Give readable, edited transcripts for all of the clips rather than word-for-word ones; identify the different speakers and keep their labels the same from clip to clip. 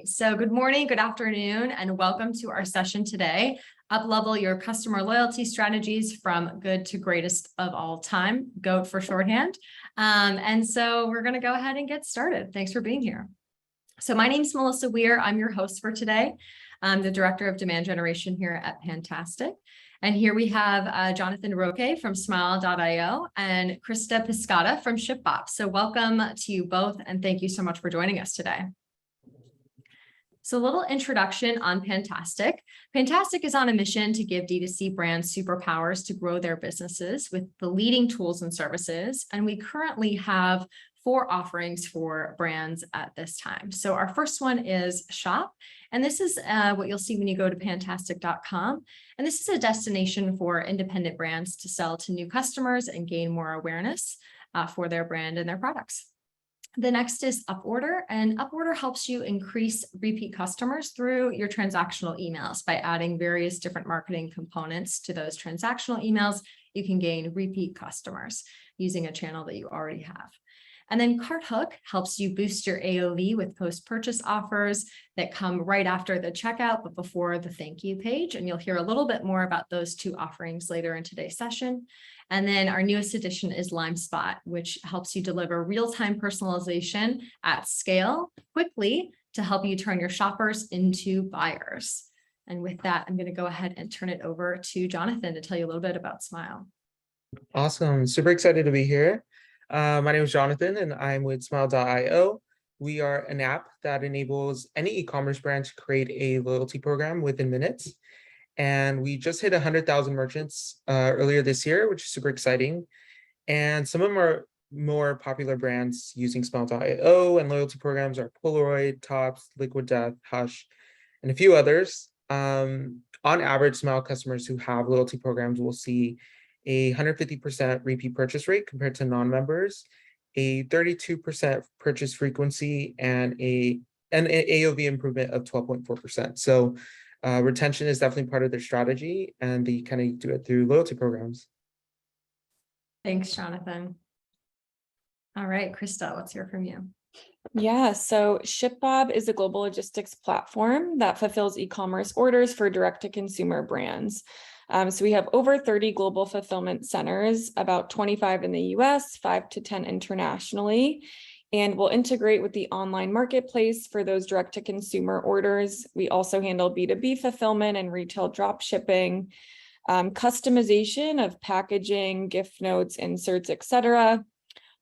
Speaker 1: So good morning, good afternoon, and welcome to our session today. Uplevel your customer loyalty strategies from good to greatest of all time, GOAT for shorthand. And so we're going to go ahead and get started. Thanks for being here. So my name is Melissa Weir. I'm your host for today. I'm the Director of Demand Generation here at Fantastic. And here we have Jonathan Roque from Smile.io and Krista Piscata from ShipBop. So welcome to you both, and thank you so much for joining us today. So a little introduction on Fantastic. Fantastic is on a mission to give D2C brands superpowers to grow their businesses with the leading tools and services. And we currently have 4 offerings for brands at this time. So our first one is Shop. And this is what you'll see when you go to fantastic.com. And this is a destination for independent brands to sell to new customers and gain more awareness for their brand and their products. The next is Uporder, and Uporder helps you increase repeat customers through your transactional emails. By adding various different marketing components to those transactional emails, you can gain repeat customers using a channel that you already have. And then CartHook helps you boost your AOV with post-purchase offers that come right after the checkout, but before the thank you page. And you'll hear a little bit more about those 2 offerings later in today's session. And then our newest addition is LimeSpot, which helps you deliver real-time personalization at scale quickly to help you turn your shoppers into buyers. And with that, I'm going to go ahead and turn it over to Jonathan to tell you a little bit about Smile.
Speaker 2: Awesome. Super excited to be here. My name is Jonathan and I'm with Smile.io. We are an app that enables any e-commerce brand to create a loyalty program within minutes. And we just hit 100,000 merchants earlier this year, which is super exciting. And some of our more popular brands using Smile.io and loyalty programs are Polaroid, Topps, Liquid Death, Hush, and a few others. On average, Smile customers who have loyalty programs will see a 150% repeat purchase rate compared to non-members, a 32% purchase frequency, and an AOV improvement of 12.4%. So retention is definitely part of their strategy, and they kind of do it through loyalty programs.
Speaker 1: Thanks, Jonathan. All right, Krista, let's hear from you.
Speaker 3: Yeah, so ShipBop is a global logistics platform that fulfills e-commerce orders for direct-to-consumer brands. So we have over 30 global fulfillment centers, about 25 in the US, 5 to 10 internationally, and we'll integrate with the online marketplace for those direct-to-consumer orders. We also handle B2B fulfillment and retail drop shipping, customization of packaging, gift notes, inserts, etc.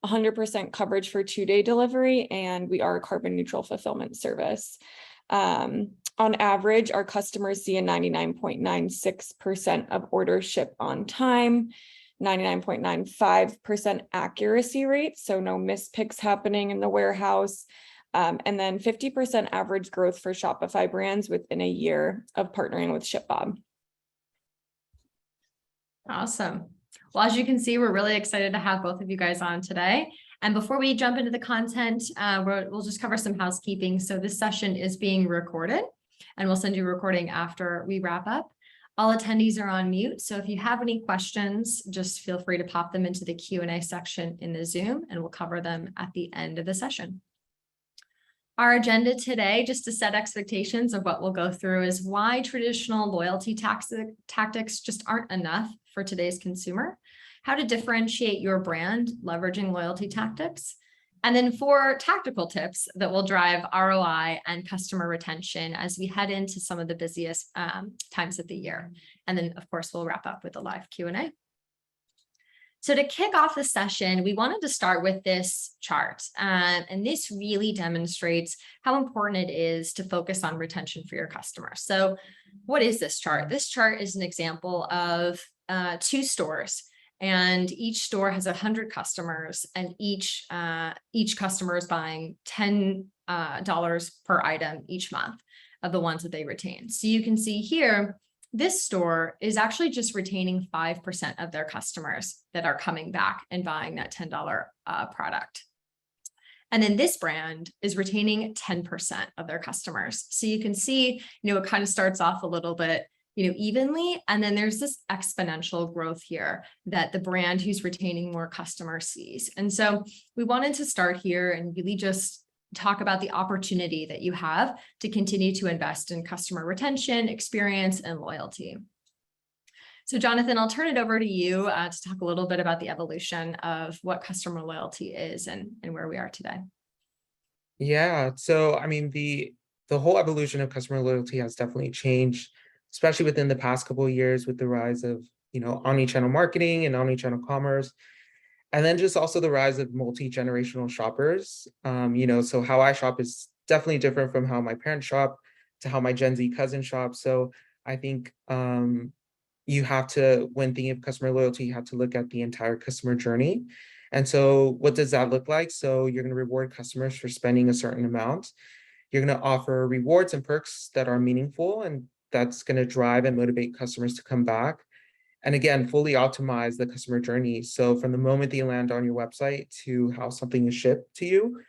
Speaker 3: 100% coverage for 2-day delivery, and we are a carbon neutral fulfillment service. On average, our customers see a 99.96% of orders ship on time, 99.95% accuracy rate, so no mispicks happening in the warehouse, and then 50% average growth for Shopify brands within a year of partnering with ShipBop.
Speaker 1: Awesome. Well, as you can see, we're really excited to have both of you guys on today. And before we jump into the content, we'll just cover some housekeeping. So this session is being recorded, and we'll send you a recording after we wrap up. All attendees are on mute. So if you have any questions, just feel free to pop them into the Q&A section in the Zoom, and we'll cover them at the end of the session. Our agenda today, just to set expectations of what we'll go through, is why traditional loyalty tactics just aren't enough for today's consumer, how to differentiate your brand leveraging loyalty tactics, and then 4 tactical tips that will drive ROI and customer retention as we head into some of the busiest times of the year. And then, of course, we'll wrap up with a live Q&A. So to kick off the session, we wanted to start with this chart. And this really demonstrates how important it is to focus on retention for your customers. So what is this chart? This chart is an example of 2 stores. And each store has 100 customers, and each customer is buying $10 per item each month of the ones that they retain. So you can see here, this store is actually just retaining 5% of their customers that are coming back and buying that $10 product. And then this brand is retaining 10% of their customers. So you can see, it kind of starts off a little bit evenly. And then there's this exponential growth here that the brand who's retaining more customers sees. And so we wanted to start here and really just talk about the opportunity that you have to continue to invest in customer retention, experience, and loyalty. So Jonathan, I'll turn it over to you to talk a little bit about the evolution of what customer loyalty is and where we are today.
Speaker 2: Yeah, so I mean, the whole evolution of customer loyalty has definitely changed, especially within the past couple of years with the rise of, omni-channel marketing and omni-channel commerce. And then just also the rise of multi-generational shoppers. So how I shop is definitely different from how my parents shop to how my Gen Z cousin shops. So I think you have to, when thinking of customer loyalty, you have to look at the entire customer journey. And so what does that look like? So you're going to reward customers for spending a certain amount. You're going to offer rewards and perks that are meaningful, and that's going to drive and motivate customers to come back. And again, fully optimize the customer journey. So from the moment that you land on your website to how something is shipped to you,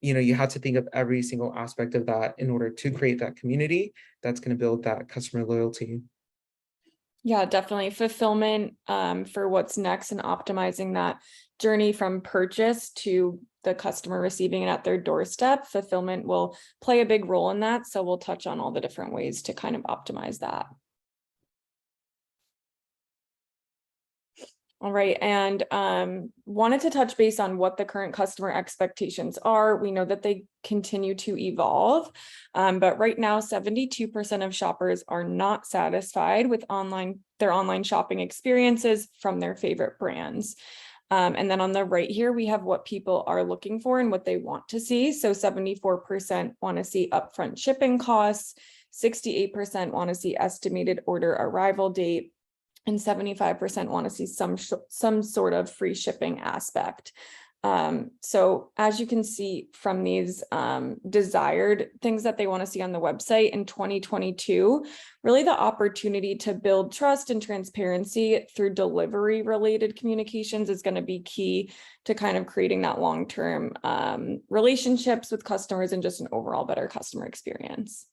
Speaker 2: you have to think of every single aspect of that in order to create that community that's going to build that customer loyalty.
Speaker 3: Yeah, definitely. Fulfillment for what's next and optimizing that journey from purchase to the customer receiving it at their doorstep. Fulfillment will play a big role in that. So we'll touch on all the different ways to kind of optimize that. All right, and wanted to touch base on what the current customer expectations are. We know that they continue to evolve, but right now 72% of shoppers are not satisfied with their online shopping experiences from their favorite brands. And then on the right here, we have what people are looking for and what they want to see. So 74% want to see upfront shipping costs, 68% want to see estimated order arrival date, and 75% want to see some sort of free shipping aspect. So as you can see from these desired things that they want to see on the website in 2022, really the opportunity to build trust and transparency through delivery related communications is going to be key to kind of creating that long-term relationships with customers and just an overall better customer experience.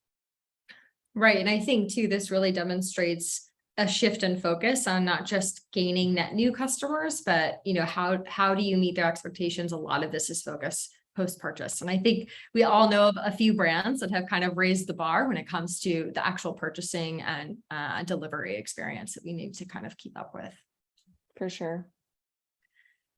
Speaker 1: Right. And I think too, this really demonstrates a shift in focus on not just gaining net new customers, but how do you meet their expectations? A lot of this is focused post-purchase. And I think we all know of a few brands that have kind of raised the bar when it comes to the actual purchasing and delivery experience that we need to kind of keep up with.
Speaker 3: For sure.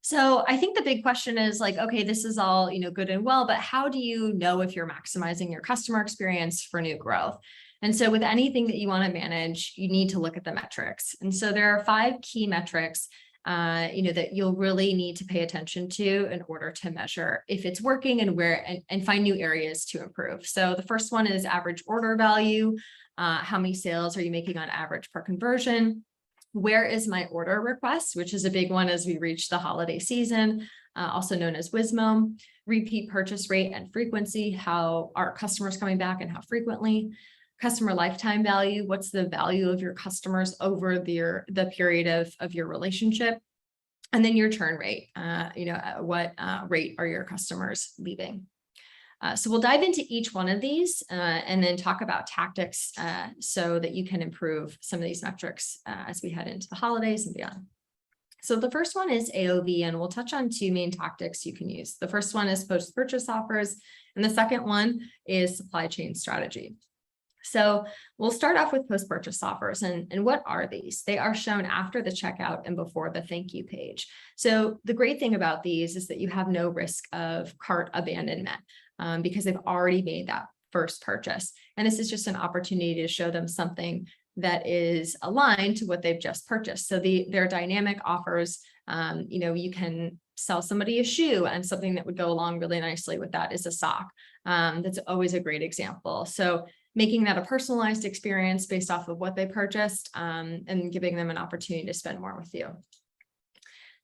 Speaker 1: So I think the big question is like, okay, this is all, good and well, but how do you know if you're maximizing your customer experience for new growth? And so with anything that you want to manage, you need to look at the metrics. And so there are 5 key metrics, that you'll really need to pay attention to in order to measure if it's working and where and find new areas to improve. So the first one is average order value. How many sales are you making on average per conversion? Where is my order request, which is a big one as we reach the holiday season, also known as WISMO. Repeat purchase rate and frequency. How are customers coming back and how frequently? Customer lifetime value. What's the value of your customers over the period of your relationship? And then your churn rate. What rate are your customers leaving? So we'll dive into each one of these and then talk about tactics so that you can improve some of these metrics as we head into the holidays and beyond. So the first one is AOV, and we'll touch on 2 main tactics you can use. The first one is post-purchase offers, and the second one is supply chain strategy. So we'll start off with post-purchase offers. And what are these? They are shown after the checkout and before the thank you page. So the great thing about these is that you have no risk of cart abandonment because they've already made that first purchase. And this is just an opportunity to show them something that is aligned to what they've just purchased. So their dynamic offers, you can sell somebody a shoe, and something that would go along really nicely with that is a sock. That's always a great example. So making that a personalized experience based off of what they purchased and giving them an opportunity to spend more with you.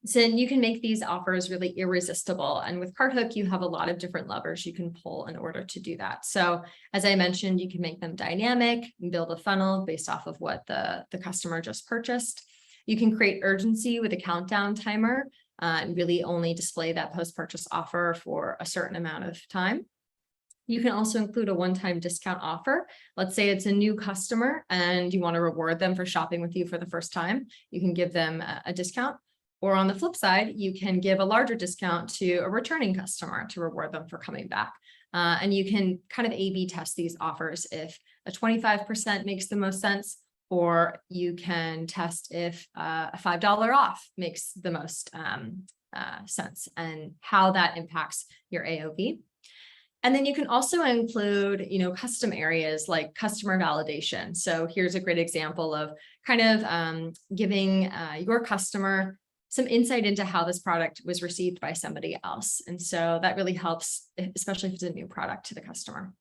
Speaker 1: So you can make these offers really irresistible. And with CartHook, you have a lot of different levers you can pull in order to do that. So as I mentioned, you can make them dynamic and build a funnel based off of what the customer just purchased. You can create urgency with a countdown timer and really only display that post-purchase offer for a certain amount of time. You can also include a one-time discount offer. Let's say it's a new customer and you want to reward them for shopping with you for the first time. You can give them a discount. Or on the flip side, you can give a larger discount to a returning customer to reward them for coming back. And you can kind of A/B test these offers if a 25% makes the most sense, or you can test if a $5 off makes the most sense and how that impacts your AOV. And then you can also include, custom areas like customer validation. So here's a great example of kind of giving your customer some insight into how this product was received by somebody else. And so that really helps, especially if it's a new product to the customer.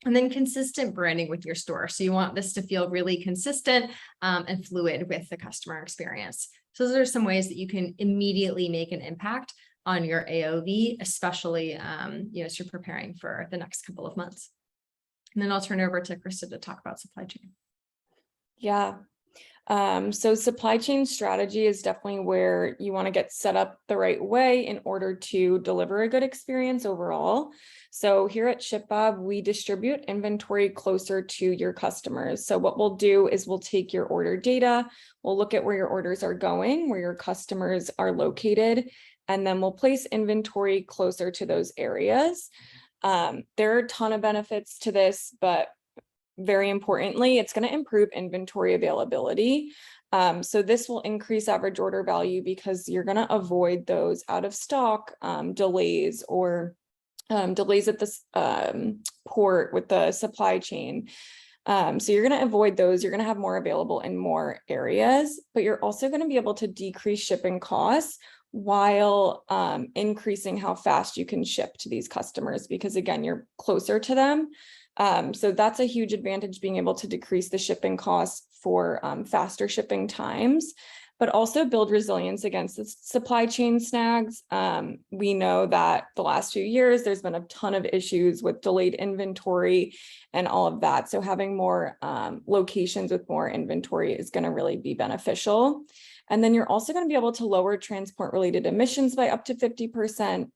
Speaker 1: And then consistent branding with your store. So you want this to feel really consistent and fluid with the customer experience. So those are some ways that you can immediately make an impact on your AOV, especially as you're preparing for the next couple of months. And then I'll turn it over to Krista to talk about supply chain.
Speaker 3: Yeah. So supply chain strategy is definitely where you want to get set up the right way in order to deliver a good experience overall. So here at ShipBob, we distribute inventory closer to your customers. So what we'll do is we'll take your order data, we'll look at where your orders are going, where your customers are located, and then we'll place inventory closer to those areas. There are a ton of benefits to this, but very importantly, it's going to improve inventory availability. So this will increase average order value because you're going to avoid those out of stock delays or delays at the port with the supply chain. So you're going to avoid those. You're going to have more available in more areas, but you're also going to be able to decrease shipping costs while increasing how fast you can ship to these customers, because again, you're closer to them. So that's a huge advantage, being able to decrease the shipping costs for faster shipping times, but also build resilience against the supply chain snags. We know that the last few years, there's been a ton of issues with delayed inventory and all of that. So having more locations with more inventory is going to really be beneficial. And then you're also going to be able to lower transport related emissions by up to 50%.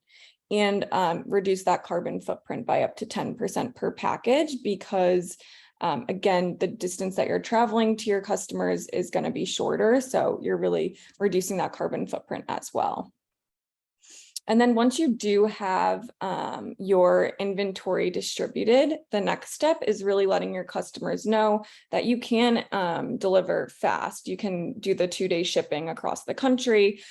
Speaker 3: And reduce that carbon footprint by up to 10% per package, because again, the distance that you're traveling to your customers is going to be shorter. So you're really reducing that carbon footprint as well. And then once you do have your inventory distributed, the next step is really letting your customers know that you can deliver fast. You can do the 2-day shipping across the country.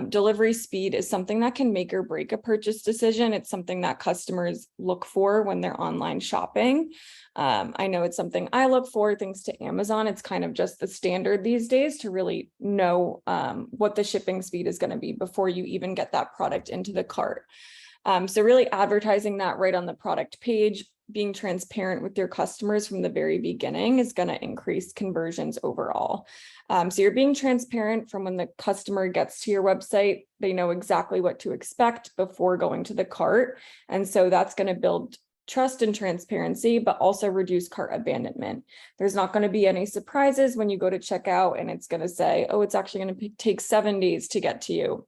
Speaker 3: Delivery speed is something that can make or break a purchase decision. It's something that customers look for when they're online shopping. I know it's something I look for, thanks to Amazon. It's kind of just the standard these days to really know what the shipping speed is going to be before you even get that product into the cart. So really advertising that right on the product page, being transparent with your customers from the very beginning is going to increase conversions overall. So you're being transparent from when the customer gets to your website. They know exactly what to expect before going to the cart. And so that's going to build trust and transparency, but also reduce cart abandonment. There's not going to be any surprises when you go to checkout and it's going to say, oh, it's actually going to take 7 days to get to you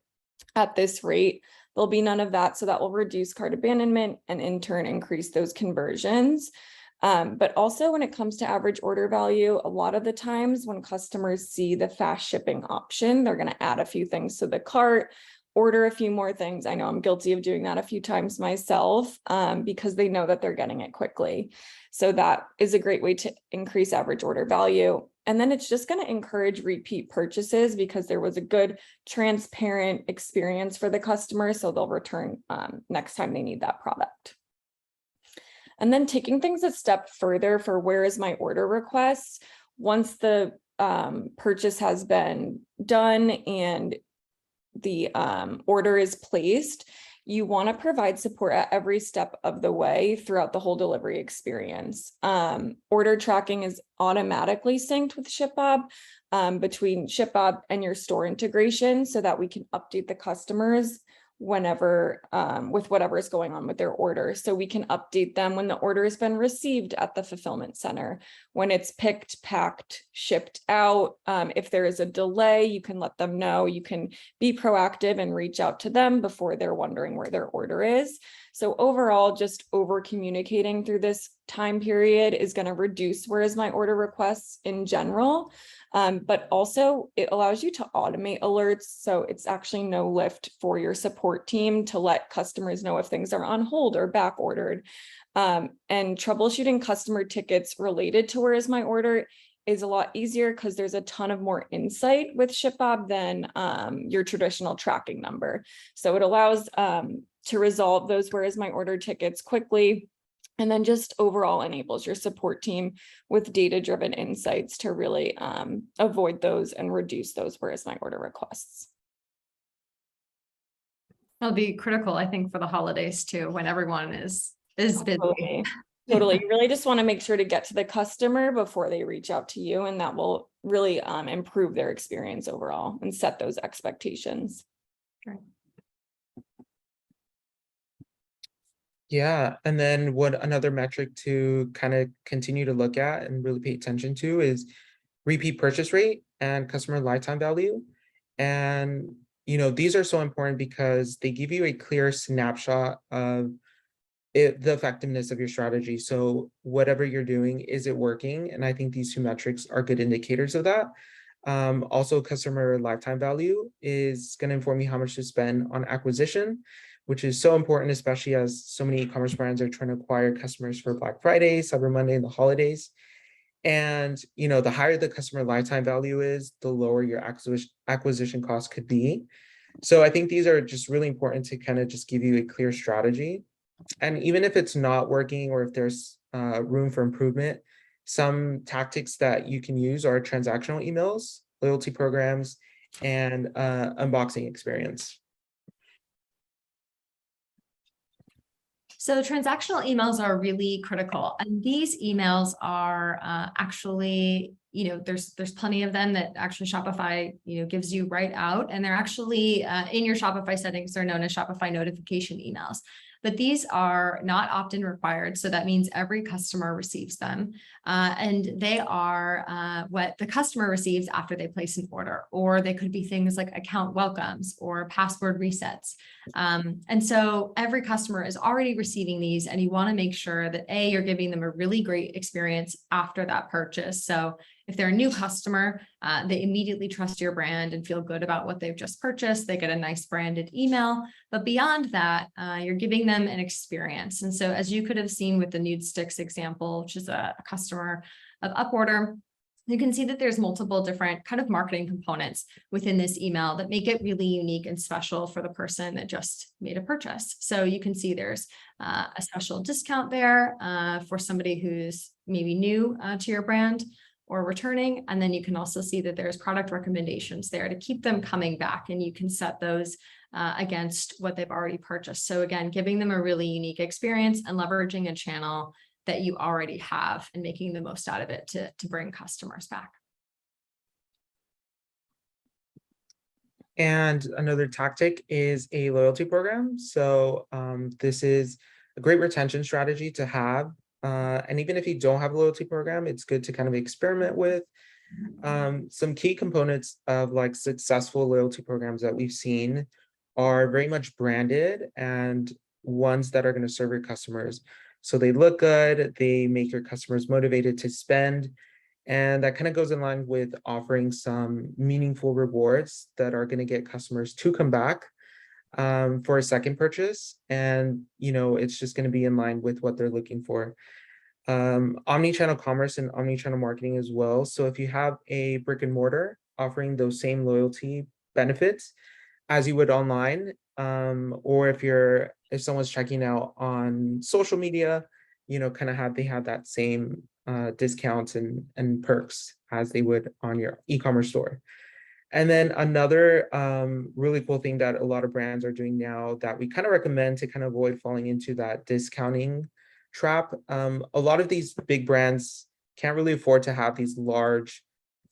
Speaker 3: at this rate. There'll be none of that. So that will reduce cart abandonment and in turn increase those conversions. But also when it comes to average order value, a lot of the times when customers see the fast shipping option, they're going to add a few things to the cart, order a few more things. I know I'm guilty of doing that a few times myself because they know that they're getting it quickly. So that is a great way to increase average order value. And then it's just going to encourage repeat purchases because there was a good, transparent experience for the customer. So they'll return next time they need that product. And then taking things a step further for where is my order request. Once the purchase has been done and the order is placed, you want to provide support at every step of the way throughout the whole delivery experience. Order tracking is automatically synced with ShipBob between ShipBob and your store integration so that we can update the customers whenever with whatever is going on with their order. So we can update them when the order has been received at the fulfillment center, when it's picked, packed, shipped out. If there is a delay, you can let them know. You can be proactive and reach out to them before they're wondering where their order is. So overall, just over communicating through this time period is going to reduce where is my order requests in general. But also it allows you to automate alerts. So it's actually no lift for your support team to let customers know if things are on hold or back ordered. And troubleshooting customer tickets related to where is my order is a lot easier because there's a ton of more insight with ShipBob than your traditional tracking number. So it allows to resolve those where is my order tickets quickly, and then just overall enables your support team with data-driven insights to really avoid those and reduce those where is my order requests.
Speaker 1: That'll be critical, I think, for the holidays too, when everyone is busy.
Speaker 3: Totally. You really just want to make sure to get to the customer before they reach out to you, and that will really improve their experience overall and set those expectations.
Speaker 1: Right.
Speaker 2: Yeah, and then what another metric to kind of continue to look at and really pay attention to is repeat purchase rate and customer lifetime value. And, these are so important because they give you a clear snapshot of the effectiveness of your strategy. So whatever you're doing, is it working? And I think these two metrics are good indicators of that. Also, customer lifetime value is going to inform you how much to spend on acquisition, which is so important, especially as so many e-commerce brands are trying to acquire customers for Black Friday, Cyber Monday, and the holidays. And, the higher the customer lifetime value is, the lower your acquisition cost could be. So I think these are just really important to kind of just give you a clear strategy. And even if it's not working, or if there's room for improvement, some tactics that you can use are transactional emails, loyalty programs, and unboxing experience.
Speaker 1: So transactional emails are really critical, and these emails are actually, there's plenty of them that actually Shopify, gives you right out, and they're actually in your Shopify settings. They're known as Shopify notification emails. But these are not opt-in required. So that means every customer receives them. And they are what the customer receives after they place an order, or they could be things like account welcomes or password resets. And so every customer is already receiving these, and you want to make sure that you're giving them a really great experience after that purchase. So if they're a new customer, they immediately trust your brand and feel good about what they've just purchased. They get a nice branded email. But beyond that, you're giving them an experience. And so as you could have seen with the nude sticks example, which is a customer of Upwork, you can see that there's multiple different kind of marketing components within this email that make it really unique and special for the person that just made a purchase. So you can see there's a special discount there for somebody who's maybe new to your brand or returning. And then you can also see that there's product recommendations there to keep them coming back, and you can set those against what they've already purchased. So again, giving them a really unique experience and leveraging a channel that you already have and making the most out of it to bring customers back.
Speaker 2: And another tactic is a loyalty program. So this is a great retention strategy to have. And even if you don't have a loyalty program, it's good to kind of experiment with. Some key components of like successful loyalty programs that we've seen are very much branded and ones that are going to serve your customers. So they look good, they make your customers motivated to spend. And that kind of goes in line with offering some meaningful rewards that are going to get customers to come back for a second purchase. And, it's just going to be in line with what they're looking for. Omnichannel commerce and omnichannel marketing as well. So if you have a brick and mortar offering those same loyalty benefits as you would online, or if someone's checking out on social media, kind of they have that same discounts and perks as they would on your e-commerce store. And then another really cool thing that a lot of brands are doing now that we kind of recommend to kind of avoid falling into that discounting trap. A lot of these big brands can't really afford to have these large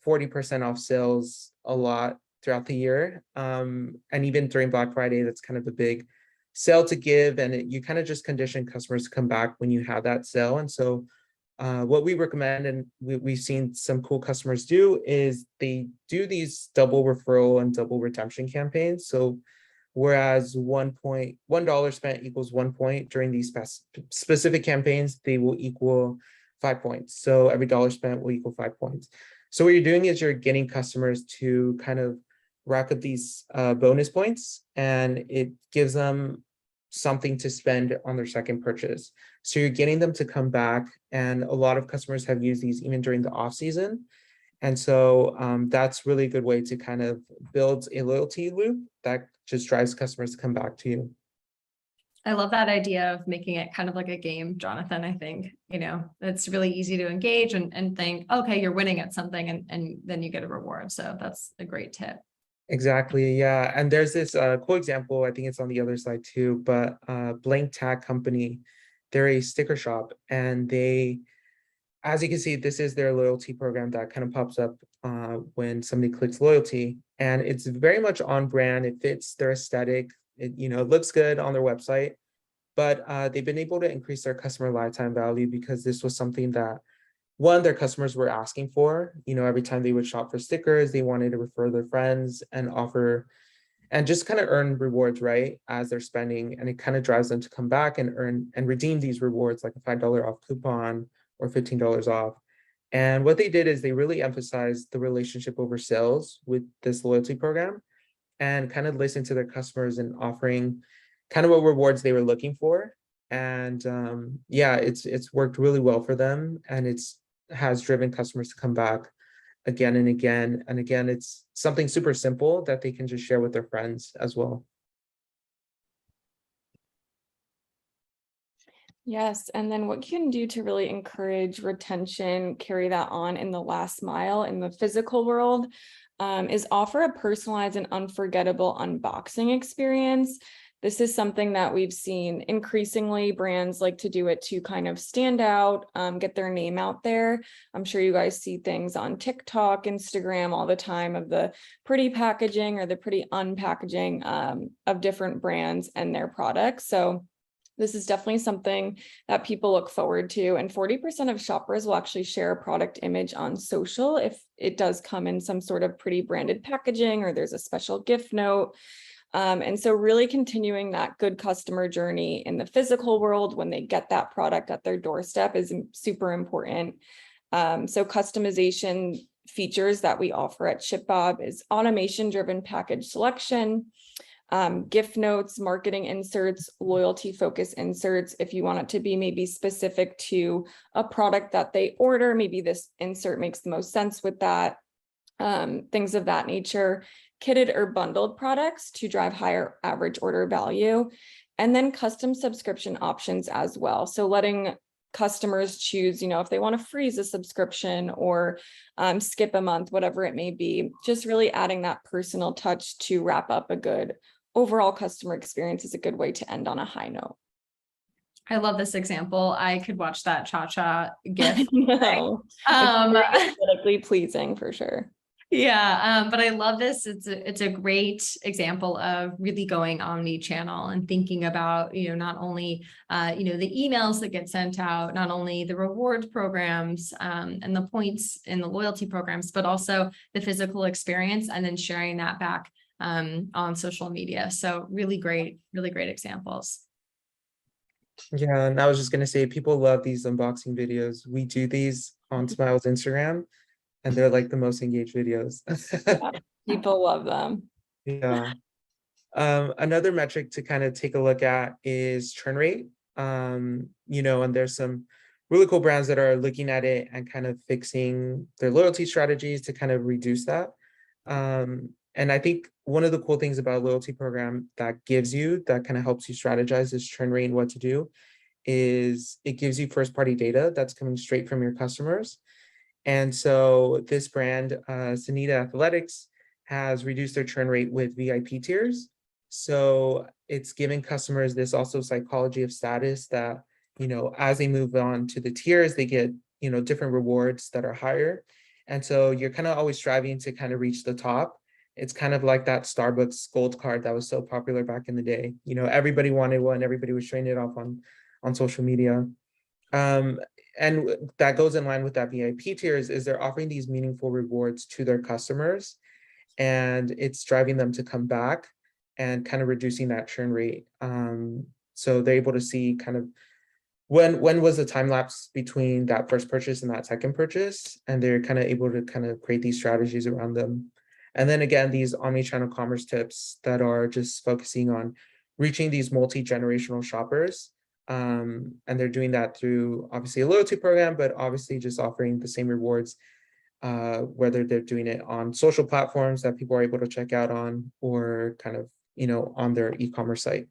Speaker 2: 40% off sales a lot throughout the year. And even during Black Friday, that's kind of a big sale to give. And you kind of just condition customers to come back when you have that sale. And so what we recommend, and we've seen some cool customers do, is they do these double referral and double redemption campaigns. So whereas $1 spent equals 1 point during these specific campaigns, they will equal 5 points. So every dollar spent will equal 5 points. So what you're doing is you're getting customers to kind of rack up these bonus points, and it gives them something to spend on their second purchase. So you're getting them to come back, and a lot of customers have used these even during the off season. And so that's really a good way to kind of build a loyalty loop that just drives customers to come back to you.
Speaker 1: I love that idea of making it kind of like a game, Jonathan. I think, it's really easy to engage and think, okay, you're winning at something, and then you get a reward. So that's a great tip.
Speaker 2: Exactly. Yeah. And there's this cool example, I think it's on the other side too, but Blank Tag Company, they're a sticker shop, and they, as you can see, this is their loyalty program that kind of pops up when somebody clicks loyalty, and it's very much on brand. It fits their aesthetic. It looks good on their website, but they've been able to increase their customer lifetime value because this was something that, one, their customers were asking for. Every time they would shop for stickers, they wanted to refer their friends and offer and just kind of earn rewards, right, as they're spending. And it kind of drives them to come back and earn and redeem these rewards, like a $5 off coupon or $15 off. And what they did is they really emphasized the relationship over sales with this loyalty program, and kind of listened to their customers and offering kind of what rewards they were looking for. And yeah, it's worked really well for them, and it's has driven customers to come back again and again. And again, it's something super simple that they can just share with their friends as well.
Speaker 3: Yes, and then what you can do to really encourage retention, carry that on in the last mile in the physical world, is offer a personalized and unforgettable unboxing experience. This is something that we've seen increasingly brands like to do it to kind of stand out, get their name out there. I'm sure you guys see things on TikTok, Instagram all the time of the pretty packaging or the pretty unpackaging of different brands and their products. So this is definitely something that people look forward to. And 40% of shoppers will actually share a product image on social if it does come in some sort of pretty branded packaging or there's a special gift note. And so really continuing that good customer journey in the physical world when they get that product at their doorstep is super important. So customization features that we offer at ShipBob is automation-driven package selection, gift notes, marketing inserts, loyalty focus inserts. If you want it to be maybe specific to a product that they order, maybe this insert makes the most sense with that, things of that nature, kitted or bundled products to drive higher average order value, and then custom subscription options as well. So letting customers choose, if they want to freeze a subscription or skip a month, whatever it may be, just really adding that personal touch to wrap up a good overall customer experience is a good way to end on a high note.
Speaker 1: I love this example. I could watch that cha-cha GIF.
Speaker 3: No, it's very aesthetically pleasing for sure.
Speaker 1: Yeah, but I love this. It's a great example of really going omni-channel and thinking about, not only, the emails that get sent out, not only the rewards programs and the points in the loyalty programs, but also the physical experience, and then sharing that back on social media. So really great examples.
Speaker 2: Yeah, and I was just going to say, people love these unboxing videos. We do these on Smile's Instagram, and they're like the most engaged videos.
Speaker 3: Yeah, people love them.
Speaker 2: Yeah. Another metric to kind of take a look at is churn rate. And there's some really cool brands that are looking at it and kind of fixing their loyalty strategies to kind of reduce that. And I think one of the cool things about a loyalty program that kind of helps you strategize this churn rate and what to do is it gives you first party data that's coming straight from your customers. And so this brand, Sanita Athletics, has reduced their churn rate with VIP tiers. So it's giving customers this also psychology of status that, as they move on to the tiers, they get, different rewards that are higher. And so you're kind of always striving to kind of reach the top. It's kind of like that Starbucks gold card that was so popular back in the day. Everybody wanted one, everybody was showing it off on social media. And that goes in line with that VIP tiers is they're offering these meaningful rewards to their customers, and it's driving them to come back. and kind of reducing that churn rate. So they're able to see kind of when was the time lapse between that first purchase and that second purchase, and they're kind of able to kind of create these strategies around them. And then again, these omni-channel commerce tips that are just focusing on reaching these multi-generational shoppers. And they're doing that through obviously a loyalty program, but obviously just offering the same rewards, whether they're doing it on social platforms that people are able to check out on, or kind of, on their e-commerce site.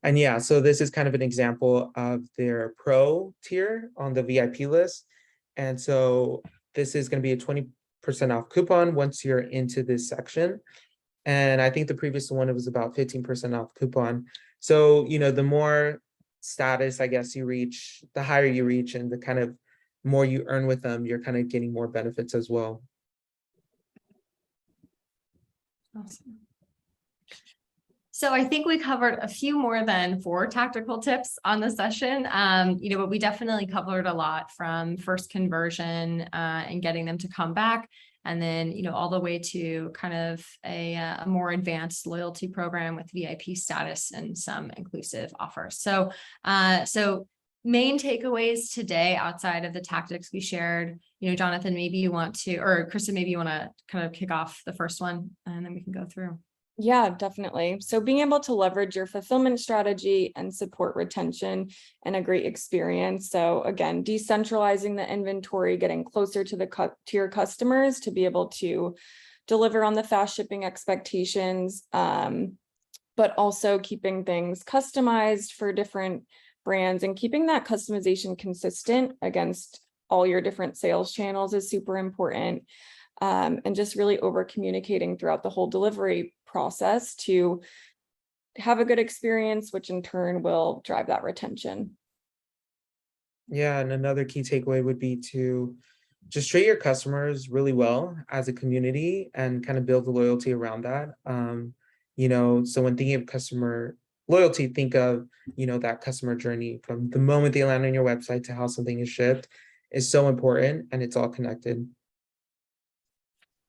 Speaker 2: And yeah, so this is kind of an example of their pro tier on the VIP list. And so this is going to be a 20% off coupon once you're into this section. And I think the previous one, it was about 15% off coupon. So, the more status, I guess, you reach, the higher you reach, and the kind of more you earn with them, you're kind of getting more benefits as well.
Speaker 1: Awesome. So I think we covered a few more than 4 tactical tips on the session, but we definitely covered a lot, from first conversion and getting them to come back, and then, all the way to kind of a more advanced loyalty program with VIP status and some inclusive offers. So, main takeaways today outside of the tactics we shared, Jonathan, maybe you want to, or Krista, maybe you want to kind of kick off the first one, and then we can go through.
Speaker 3: Yeah, definitely. So being able to leverage your fulfillment strategy and support retention and a great experience. So again, decentralizing the inventory, getting closer to your customers to be able to deliver on the fast shipping expectations, but also keeping things customized for different brands, and keeping that customization consistent against all your different sales channels is super important. And just really over communicating throughout the whole delivery process to have a good experience, which in turn will drive that retention.
Speaker 2: Yeah, and another key takeaway would be to just treat your customers really well as a community and kind of build the loyalty around that. So when thinking of customer loyalty, think of, that customer journey from the moment they land on your website to how something is shipped is so important, and it's all connected.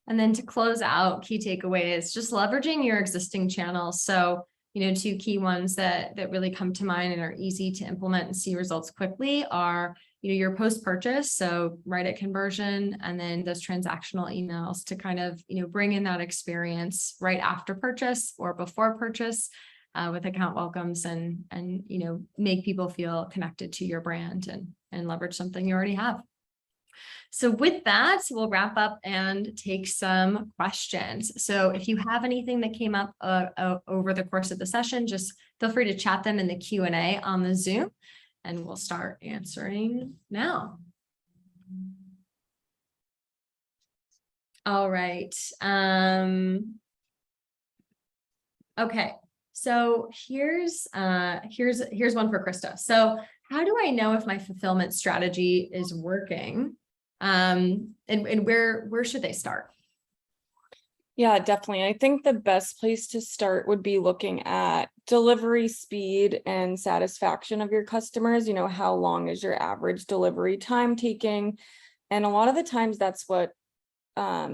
Speaker 1: And then to close out, key takeaways, just leveraging your existing channels. So, 2 key ones that really come to mind and are easy to implement and see results quickly are, your post-purchase, so right at conversion, and then those transactional emails to kind of, bring in that experience right after purchase or before purchase, with account welcomes, and make people feel connected to your brand and leverage something you already have. So with that, we'll wrap up and take some questions. So if you have anything that came up over the course of the session, just feel free to chat them in the Q&A on the Zoom, and we'll start answering now. All right. Okay. So here's one for Krista. So how do I know if my fulfillment strategy is working? And where should they start?
Speaker 3: Yeah, definitely. I think the best place to start would be looking at delivery speed and satisfaction of your customers. How long is your average delivery time taking? And a lot of the times that's what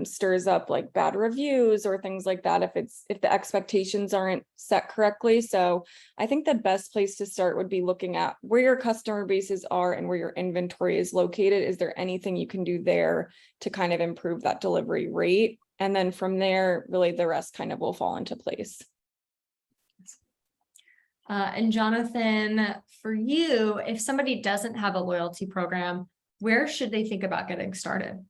Speaker 3: stirs up like bad reviews or things like that if the expectations aren't set correctly. So I think the best place to start would be looking at where your customer bases are and where your inventory is located. Is there anything you can do there to kind of improve that delivery rate? And then from there, really the rest kind of will fall into place.
Speaker 1: And Jonathan, for you, if somebody doesn't have a loyalty program, where should they think about getting started?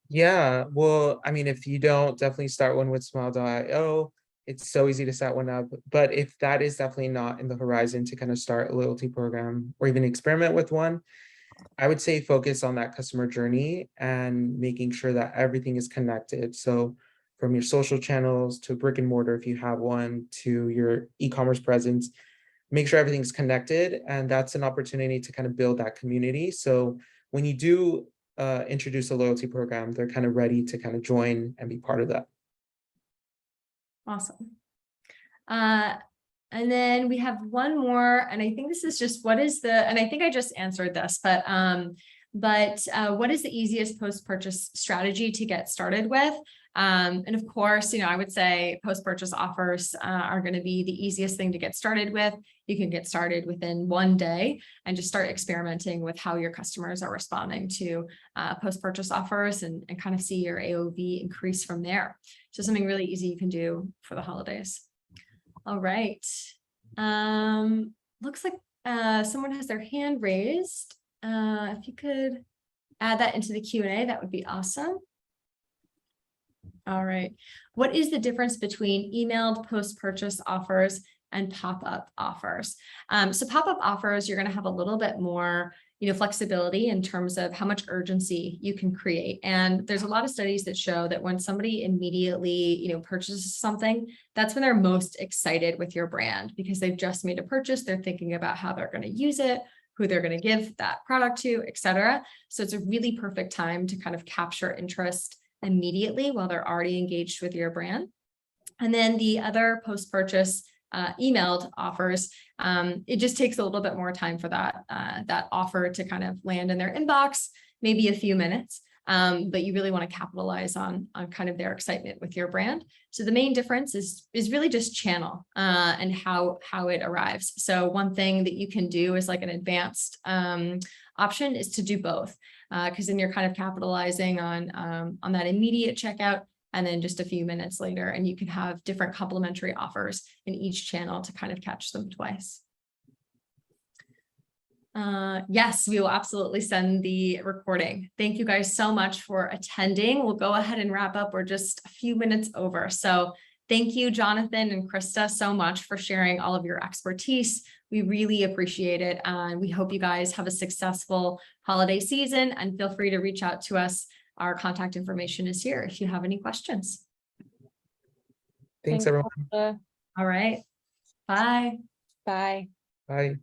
Speaker 2: Yeah, well, I mean, if you don't, definitely start one with Smile.io. It's so easy to set one up. But if that is definitely not in the horizon to kind of start a loyalty program or even experiment with one, I would say focus on that customer journey and making sure that everything is connected. So from your social channels to brick and mortar, if you have one, to your e-commerce presence, make sure everything's connected. And that's an opportunity to kind of build that community. So when you do introduce a loyalty program, they're kind of ready to kind of join and be part of that.
Speaker 1: Awesome. And then we have one more, and I think this is just, and I think I just answered this, but But what is the easiest post-purchase strategy to get started with? And of course, I would say post-purchase offers are going to be the easiest thing to get started with. You can get started within one day and just start experimenting with how your customers are responding to post-purchase offers and kind of see your AOV increase from there. So something really easy you can do for the holidays. All right. Looks like someone has their hand raised. If you could add that into the Q&A, that would be awesome. All right. What is the difference between emailed post-purchase offers and pop-up offers? So pop-up offers, you're going to have a little bit more, flexibility in terms of how much urgency you can create. And there's a lot of studies that show that when somebody immediately, purchases something, that's when they're most excited with your brand because they've just made a purchase. They're thinking about how they're going to use it, who they're going to give that product to, et cetera. So it's a really perfect time to kind of capture interest immediately while they're already engaged with your brand. And then the other post-purchase emailed offers, it just takes a little bit more time for that offer to kind of land in their inbox, maybe a few minutes. But you really want to capitalize on kind of their excitement with your brand. So the main difference is really just channel and how it arrives. So one thing that you can do is like an advanced option is to do both, because then you're kind of capitalizing on that immediate checkout and then just a few minutes later, and you can have different complementary offers in each channel to kind of catch them twice. Yes, we will absolutely send the recording. Thank you guys so much for attending. We'll go ahead and wrap up. We're just a few minutes over. So thank you, Jonathan and Krista, so much for sharing all of your expertise. We really appreciate it. And we hope you guys have a successful holiday season, and feel free to reach out to us. Our contact information is here if you have any questions.
Speaker 2: Thanks, everyone.
Speaker 3: Krista.
Speaker 1: All right. Bye.
Speaker 3: Bye.
Speaker 2: Bye.